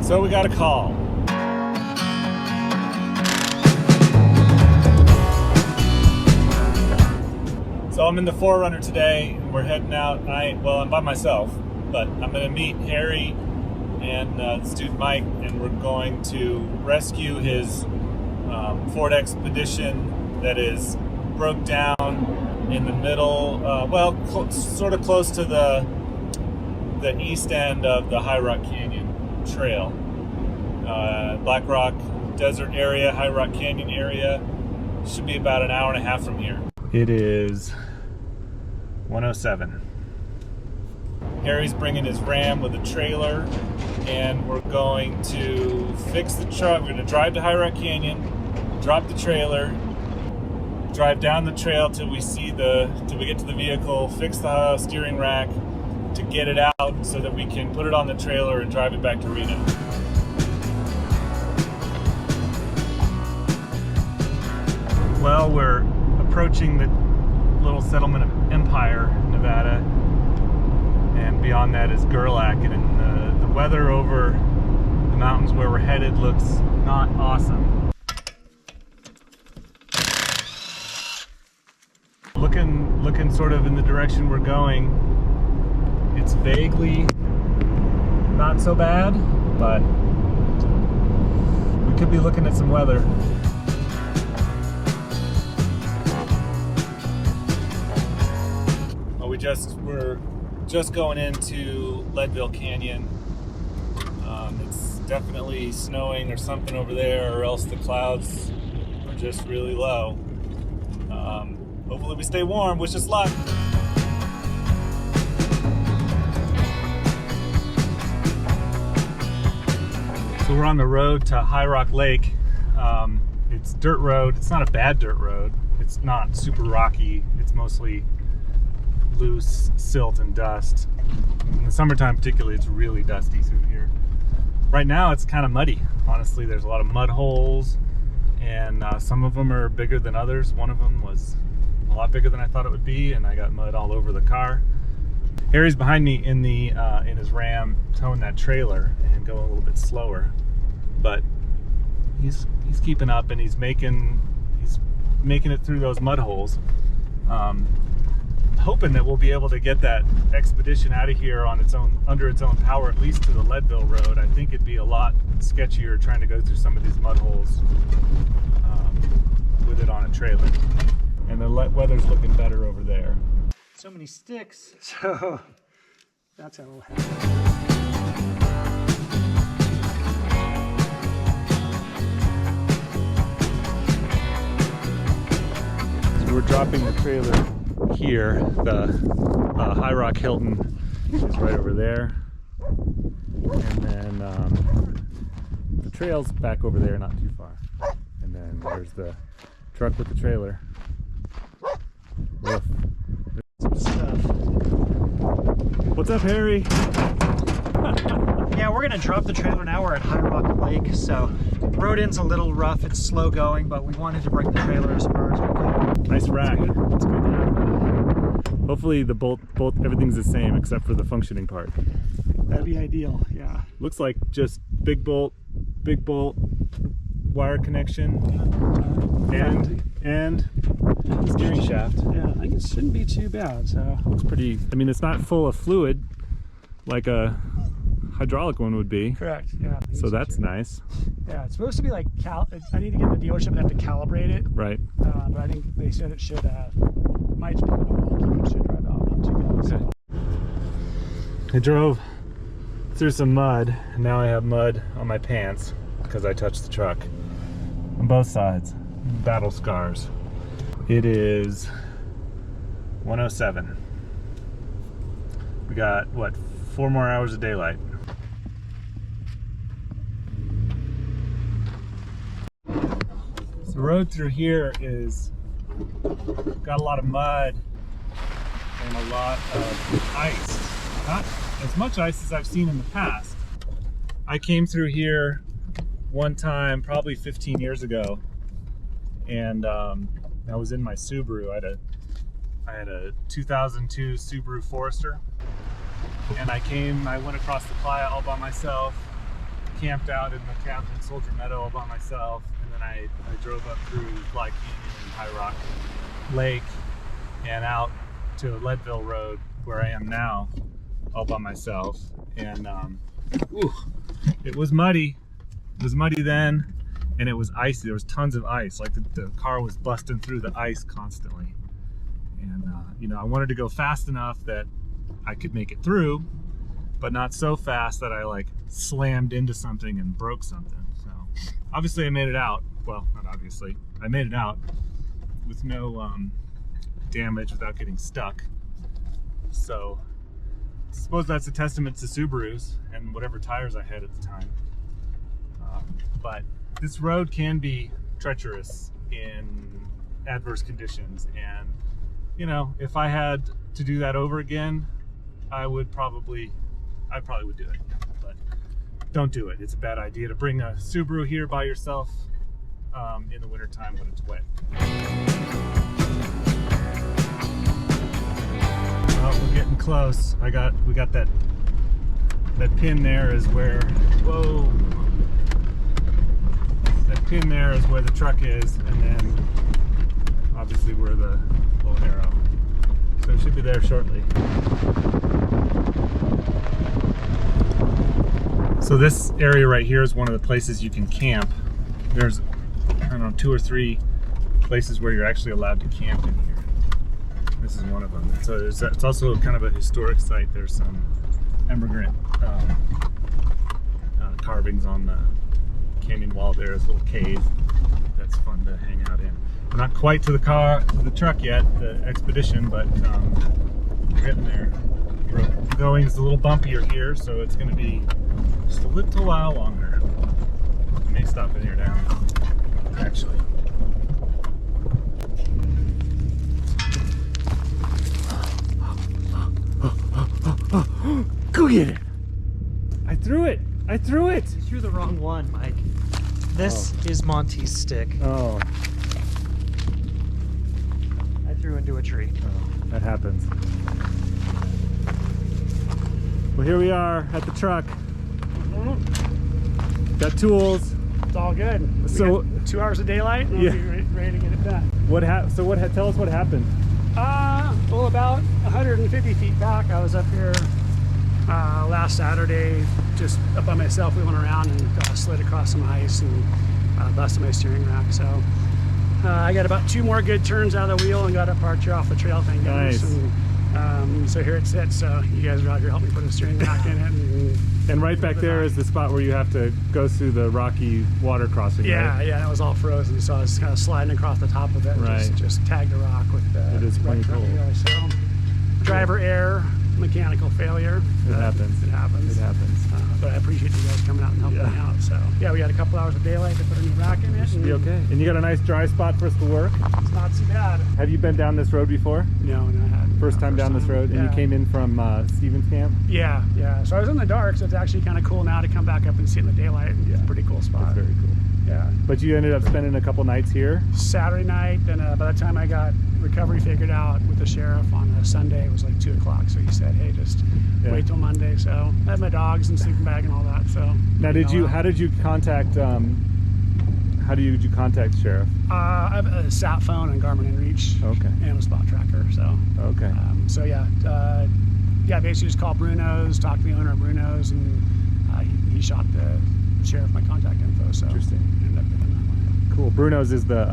So we got a call. So I'm in the 4Runner today, and we're heading out. I'm by myself, but I'm going to meet Harry and this dude Mike, and we're going to rescue his Ford Expedition that is broke down in the middle, sort of close to the east end of the High Rock Canyon Trail. Black Rock Desert area, High Rock Canyon area. Should be about an hour and a half from here. It is 1:07. Harry's bringing his Ram with a trailer, and we're going to fix the truck. We're going to drive to High Rock Canyon, drop the trailer, drive down the trail till we get to the vehicle, fix the steering rack to get it out so that we can put it on the trailer and drive it back to Reno. Well, we're approaching the little settlement of Empire, Nevada, and beyond that is Gerlach, and the weather over the mountains where we're headed looks not awesome. Looking sort of in the direction we're going, it's vaguely not so bad, but we could be looking at some weather. We're just going into Leadville Canyon. It's definitely snowing or something over there, or else the clouds are just really low. Hopefully we stay warm. Wish us luck. So we're on the road to High Rock Lake. It's dirt road. It's not a bad dirt road. It's not super rocky. It's mostly loose silt and dust. In the summertime particularly, it's really dusty through here. Right now it's kind of muddy. Honestly, there's a lot of mud holes, and some of them are bigger than others. One of them was a lot bigger than I thought it would be, and I got mud all over the car. Harry's behind me in his Ram, towing that trailer and going a little bit slower, but he's keeping up, and he's making it through those mud holes. Hoping that we'll be able to get that Expedition out of here on under its own power, at least to the Leadville Road. I think it'd be a lot sketchier trying to go through some of these mud holes with it on a trailer. And the weather's looking better over there. So many sticks, so that's how it'll happen. So we're dropping the trailer here. The High Rock Hilton is right over there, and then the trail's back over there, not too far, and then there's the truck with the trailer. Woof. Some stuff. What's up, Harry? Yeah, we're gonna drop the trailer now. We're at High Rock Lake, so the road end's a little rough. It's slow going, but we wanted to bring the trailer as far as we could. Nice rack. It's good to have. Hopefully the bolt everything's the same except for the functioning part. That'd be ideal, yeah. Looks like just big bolt, wire connection, and steering shaft. Yeah, I think it shouldn't be too bad. So It's pretty. I mean, it's not full of fluid like a hydraulic one would be. correct, yeah. So that's nice. Yeah, it's supposed to be like I need to get the dealership and have to calibrate it, Right. but I think they said it should might just be a little wonky. It should drive out not too bad. So. I drove through some mud, and now I have mud on my pants because I touched the truck on both sides. Battle scars. It is 1:07. We got, what, 4 more hours of daylight. So the road through here is got a lot of mud and a lot of ice. Not as much ice as I've seen in the past. I came through here one time, probably 15 years ago, and I was in my Subaru. I had a 2002 Subaru Forester, and I went across the playa all by myself, camped out in the cabin in Soldier Meadow all by myself, and then I drove up through Fly Canyon and High Rock Lake and out to Leadville Road, where I am now, all by myself. And it was muddy. It was muddy then, and it was icy. There was tons of ice. Like the car was busting through the ice constantly. And you know, I wanted to go fast enough that I could make it through, but not so fast that I like slammed into something and broke something. So obviously I made it out. Well, not obviously. I made it out with no damage, without getting stuck. So I suppose that's a testament to Subarus and whatever tires I had at the time. But this road can be treacherous in adverse conditions, and you know, if I had to do that over again, I probably would do it. But don't do it. It's a bad idea to bring a Subaru here by yourself in the wintertime when it's wet. Well, we're getting close. We got that pin there is where, whoa. That pin there is where the truck is, and then obviously where the little arrow. So it should be there shortly. So this area right here is one of the places you can camp. There's, I don't know, 2 or 3 places where you're actually allowed to camp in here. This is one of them. So it's also kind of a historic site. There's some emigrant carvings on the canyon wall. There's a little cave that's fun to hang out in. We're not quite to the truck yet, the Expedition, but we're getting there. Going is a little bumpier here, so it's going to be just a little while longer. I may stop in here now, actually. Go get it! I threw it! I threw it! You threw the wrong one, Mike. This is Monty's stick. Oh. I threw into a tree. Oh, that happens. Well, here we are at the truck. Got tools. It's all good. So 2 hours of daylight, and yeah. we'll be ready to get it done. Tell us what happened. Well, about 150 feet back, I was up here last Saturday, just up by myself. We went around and slid across some ice and busted my steering rack. So I got about 2 more good turns out of the wheel and got up Archer off the trail, thank goodness. Nice. And so here it sits. So you guys are out here helping me put a steering rack in it. And right back there is the spot where you have to go through the rocky water crossing, Yeah, right? yeah, it was all frozen, so I was kind of sliding across the top of it and Right. just tagged a rock with the It is pretty front cool. wheel. So driver error, mechanical failure. It happens. It happens. It happens. But I appreciate you guys coming out and helping me Yeah. out. So yeah, we had a couple hours of daylight to put a new rack in it. Should be okay. And you got a nice dry spot for us to work. It's not too bad. Have you been down this road before? No, I hadn't. First time down this road? Yeah. And you came in from Stevens Camp? Yeah, yeah. So I was in the dark, so it's actually kind of cool now to come back up and see it in the daylight. It's a pretty cool spot. That's very cool. Yeah. But you ended up spending a couple nights here? Saturday night, then by the time I got recovery figured out with the sheriff on a Sunday, it was like 2 o'clock. So he said, hey, just wait till Monday. So I had my dogs and sleeping bag and all that. So now, how did you contact the sheriff? I have a sat phone and Garmin InReach. Okay. And a spot tracker. So Okay. so yeah, basically just called Bruno's, talked to the owner of Bruno's, and he shot the sheriff my contact info. So Interesting. Ended up getting that way. Cool. Bruno's is the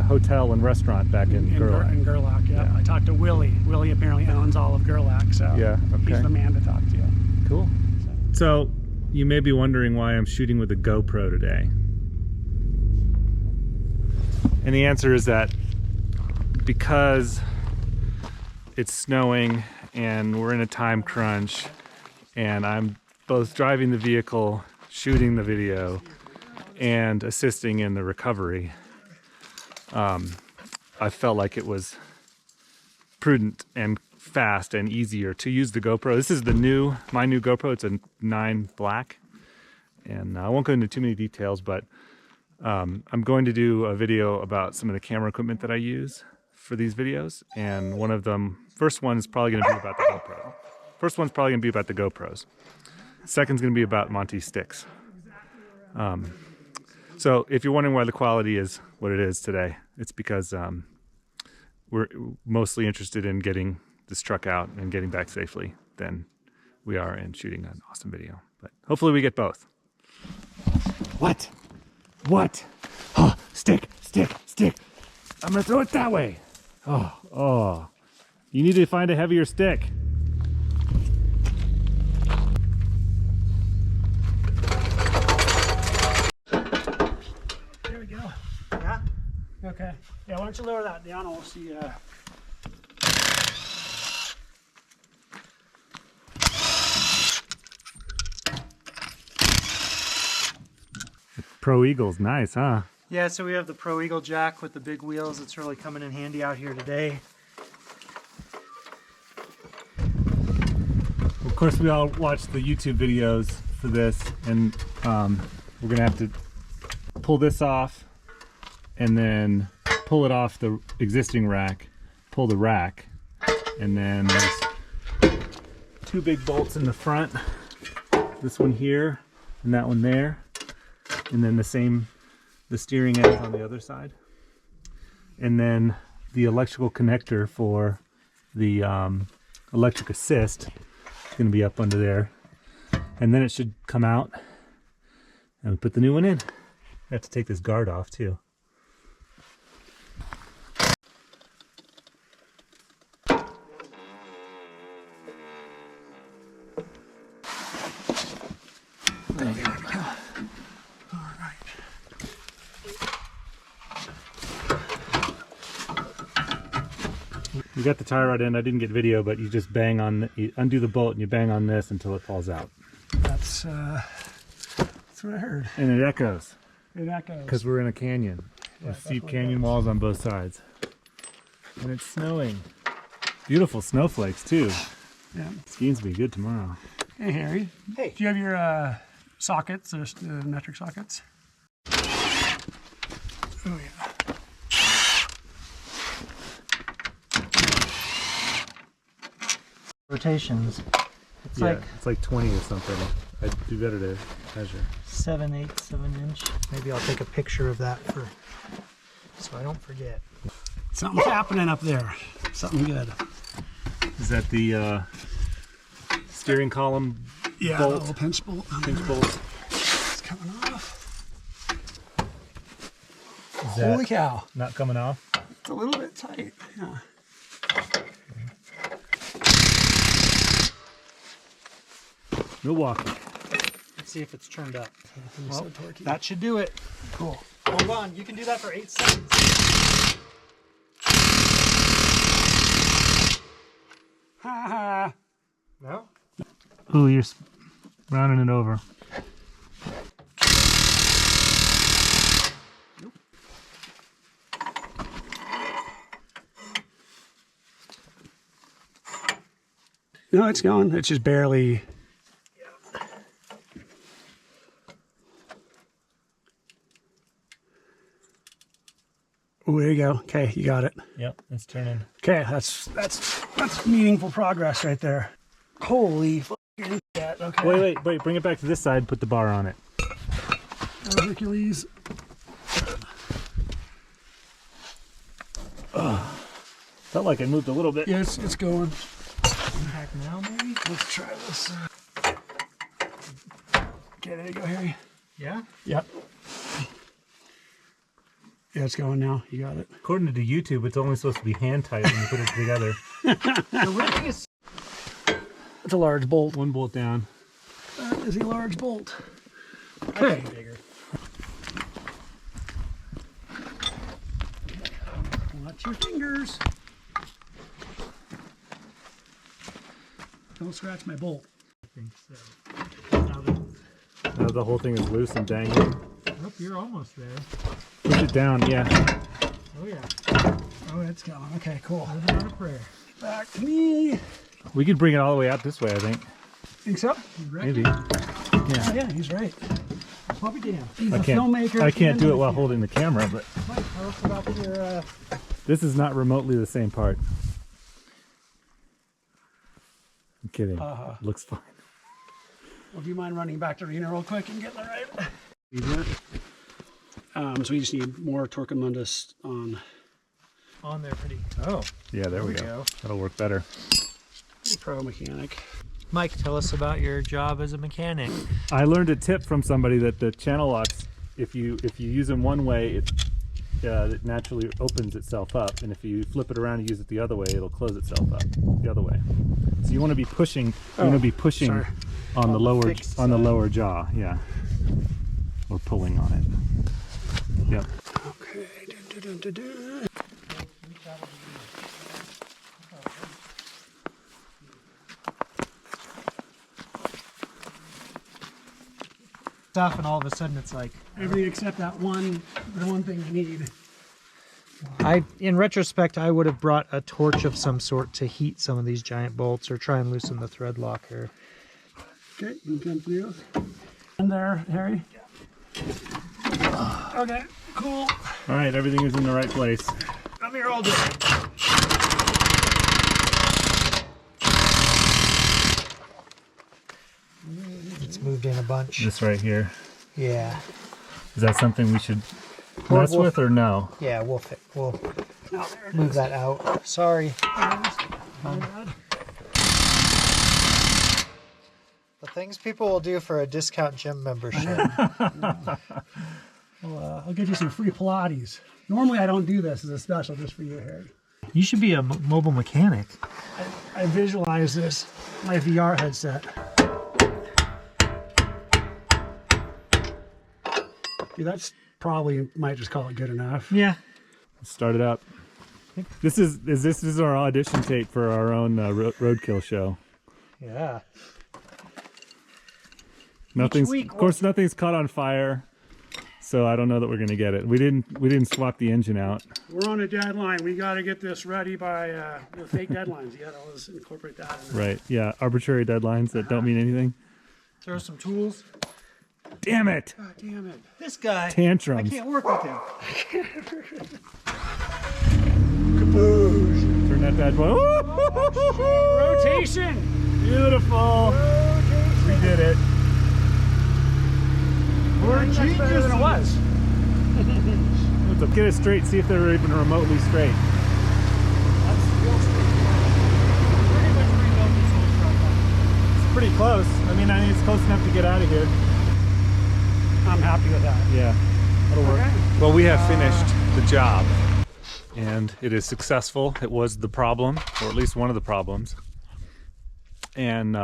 hotel and restaurant back in Gerlach. In Gerlach, yeah. I talked to Willie. Willie apparently owns all of Gerlach, so Yeah, okay. he's the man to talk to. Cool. So you may be wondering why I'm shooting with a GoPro today. And the answer is that because it's snowing and we're in a time crunch and I'm both driving the vehicle, shooting the video, and assisting in the recovery, I felt like it was prudent and fast and easier to use the GoPro. This is my new GoPro. It's a 9 Black, and I won't go into too many details, but I'm going to do a video about some of the camera equipment that I use for these videos, and first one is probably going to be about the GoPro. First one's probably going to be about the GoPros. Second's going to be about Monty's sticks. So if you're wondering why the quality is what it is today, it's because we're mostly interested in getting this truck out and getting back safely than we are in shooting an awesome video. But hopefully we get both. What? What? Oh, stick, stick, stick. I'm gonna throw it that way. Oh. You need to find a heavier stick. There we go. Yeah? Okay. Yeah, why don't you lower that down and we'll see. Pro Eagle's nice, huh? Yeah, so we have the Pro Eagle jack with the big wheels. It's really coming in handy out here today. Of course, we all watched the YouTube videos for this, and we're gonna have to pull this off and then pull it off the existing rack, pull the rack, and then there's 2 big bolts in the front, this one here and that one there, and then the steering ends on the other side, and then the electrical connector for the electric assist is going to be up under there, and then it should come out and we put the new one in. I have to take this guard off too. You got the tie rod in. I didn't get video, but you just bang on, you undo the bolt and you bang on this until it falls out. That's what I heard. And it echoes. It echoes. Because we're in a canyon with steep canyon walls on both sides. And it's snowing. Beautiful snowflakes too. Yeah. Skiing's gonna be good tomorrow. Hey, Harry. Hey. Do you have your sockets, or metric sockets? Oh, yeah. Rotations. It's Yeah, like it's like 20 or something. I'd do better to measure. 7/8 of an inch. Maybe I'll take a picture of that so I don't forget. Something's happening up there. Something good. Is that the steering column Yeah, bolt? a little pinch bolt. Pinch bolt? It's coming off. Is that Holy cow. not coming off? It's a little bit tight. Yeah. Milwaukee. Let's see if it's turned up. So torquey. That should do it. Cool. Hold on, you can do that for 8 seconds. Ha ha. No? Ooh, you're rounding it over. No, it's going. It's just barely. Oh, there you go. Okay, you got it. Yep, it's turning. Okay, that's meaningful progress right there. Holy fucking shit. Okay. Wait, bring it back to this side, put the bar on it. Oh, Hercules. Felt like I moved a little bit. Yeah, it's going. Back now, maybe? Let's try this. Okay, there you go, Harry. Yeah? Yep. Yeah, it's going now. You got it. According to YouTube, it's only supposed to be hand tight when you put it together. The rigging is... It's a large bolt. One bolt down. That is a large bolt. Okay. Bigger. Watch your fingers. Don't scratch my bolt. I think so. Now the whole thing is loose and dangling. Oh, you're almost there. Push it down, yeah. Oh, yeah. Oh, it's going. Okay, cool. Living on a prayer. Back to me. We could bring it all the way out this way, I think. Think so? Maybe. Oh, Yeah. yeah, he's right. What we damn. He's I a can't, filmmaker. I can't do it while and- holding the camera, but Mike, tell us about your... this is not remotely the same part. I'm kidding. Uh-huh. Looks fine. Well, do you mind running back to Reno real quick and getting it right? So we just need more Torquemundus on On there pretty Yeah, there we go. That'll work better. Pro Mechanic. Mike, tell us about your job as a mechanic. I learned a tip from somebody that the channel locks, if you use them one way, it naturally opens itself up, and if you flip it around and use it the other way, it'll close itself up the other way. So you want to be pushing. You want to be pushing sorry. on the lower fixed lower jaw, yeah, or pulling on it. Yep. Okay. Dun, dun, dun, dun, dun. Stuff, and all of a sudden it's like, Everything except the one thing I need. in retrospect, I would have brought a torch of some sort to heat some of these giant bolts or try and loosen the thread locker. Okay, you can come through. And there, Harry. Okay, cool. All right, everything is in the right place. I'm here all day. It's moved in a bunch. This right here. Yeah. Is that something we should Or mess we'll- with or no? Yeah, we'll Oh, there it move is. that out. Sorry. My bad. The things people will do for a discount gym membership. Well, I'll get you some free Pilates. Normally I don't do this as a special just for you, Harry. You should be a mobile mechanic. I visualize this, my VR headset. Dude, that's probably, might just call it good enough. Yeah. Start it up. This is our audition tape for our own roadkill show. Yeah. week Of course, nothing's caught on fire, so I don't know that we're gonna get it. We didn't swap the engine out. We're on a deadline. We got to get this ready by the fake deadlines. You got to always incorporate that in there. Right? Yeah, arbitrary deadlines that don't mean anything. Throw some tools. Damn it! God damn it. This guy. Tantrums. Can't work with him. Kaboosh. Turn that bad boy. Rotation. Beautiful. We did it. We're much better than it was. Let's get it straight. See if they're even remotely straight. It's pretty close. I mean, it's close enough to get out of here. I'm happy with that. Yeah, that'll work. Okay. Well, we have finished the job, and it is successful. It was the problem, or at least one of the problems. And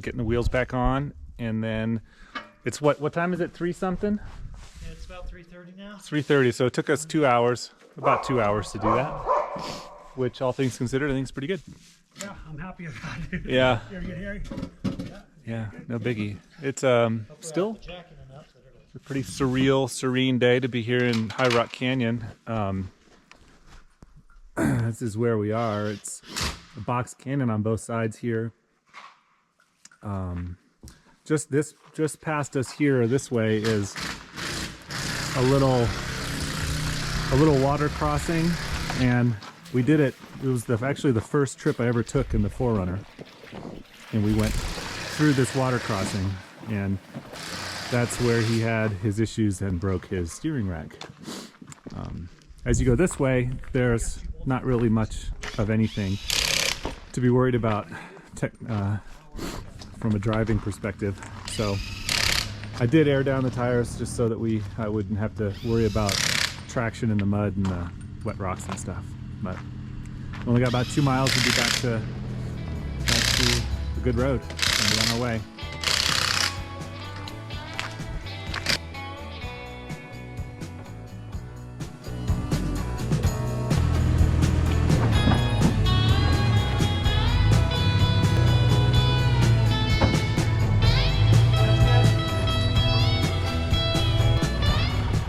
getting the wheels back on, and then it's what time is it? 3 something? Yeah, it's about 3:30 now. 3:30. So it took us 2 hours, about 2 hours to do that, which all things considered, I think is pretty good. Yeah, I'm happy with that, dude. Yeah, Here, get Harry. yeah, no biggie. It's still a pretty surreal, serene day to be here in High Rock Canyon. This is where we are. It's a box canyon on both sides here. Just past us here this way is a little water crossing, and we did it. It was actually the first trip I ever took in the 4Runner, and we went through this water crossing, and that's where he had his issues and broke his steering rack. As you go this way, there's not really much of anything to be worried about from a driving perspective. So I did air down the tires just so that I wouldn't have to worry about traction in the mud and the wet rocks and stuff. But only got about 2 miles to be back to a good road and be on our way.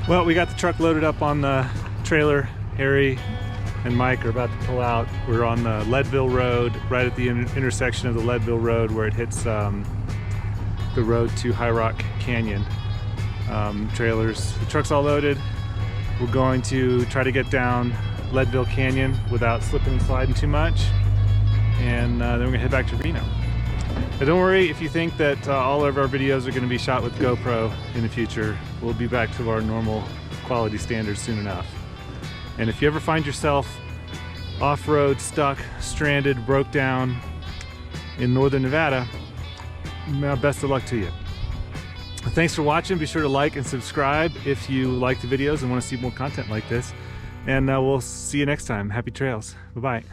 Well, we got the truck loaded up on the trailer. Harry and Mike are about to pull out. We're on the Leadville Road, right at the intersection of the Leadville Road where it hits the road to High Rock Canyon. The truck's all loaded. We're going to try to get down Leadville Canyon without slipping and sliding too much. And then we're gonna head back to Reno. And don't worry if you think that all of our videos are going to be shot with GoPro in the future. We'll be back to our normal quality standards soon enough. And if you ever find yourself off-road, stuck, stranded, broke down in northern Nevada, best of luck to you. Thanks for watching. Be sure to like and subscribe if you like the videos and want to see more content like this. And we'll see you next time. Happy trails. Bye-bye.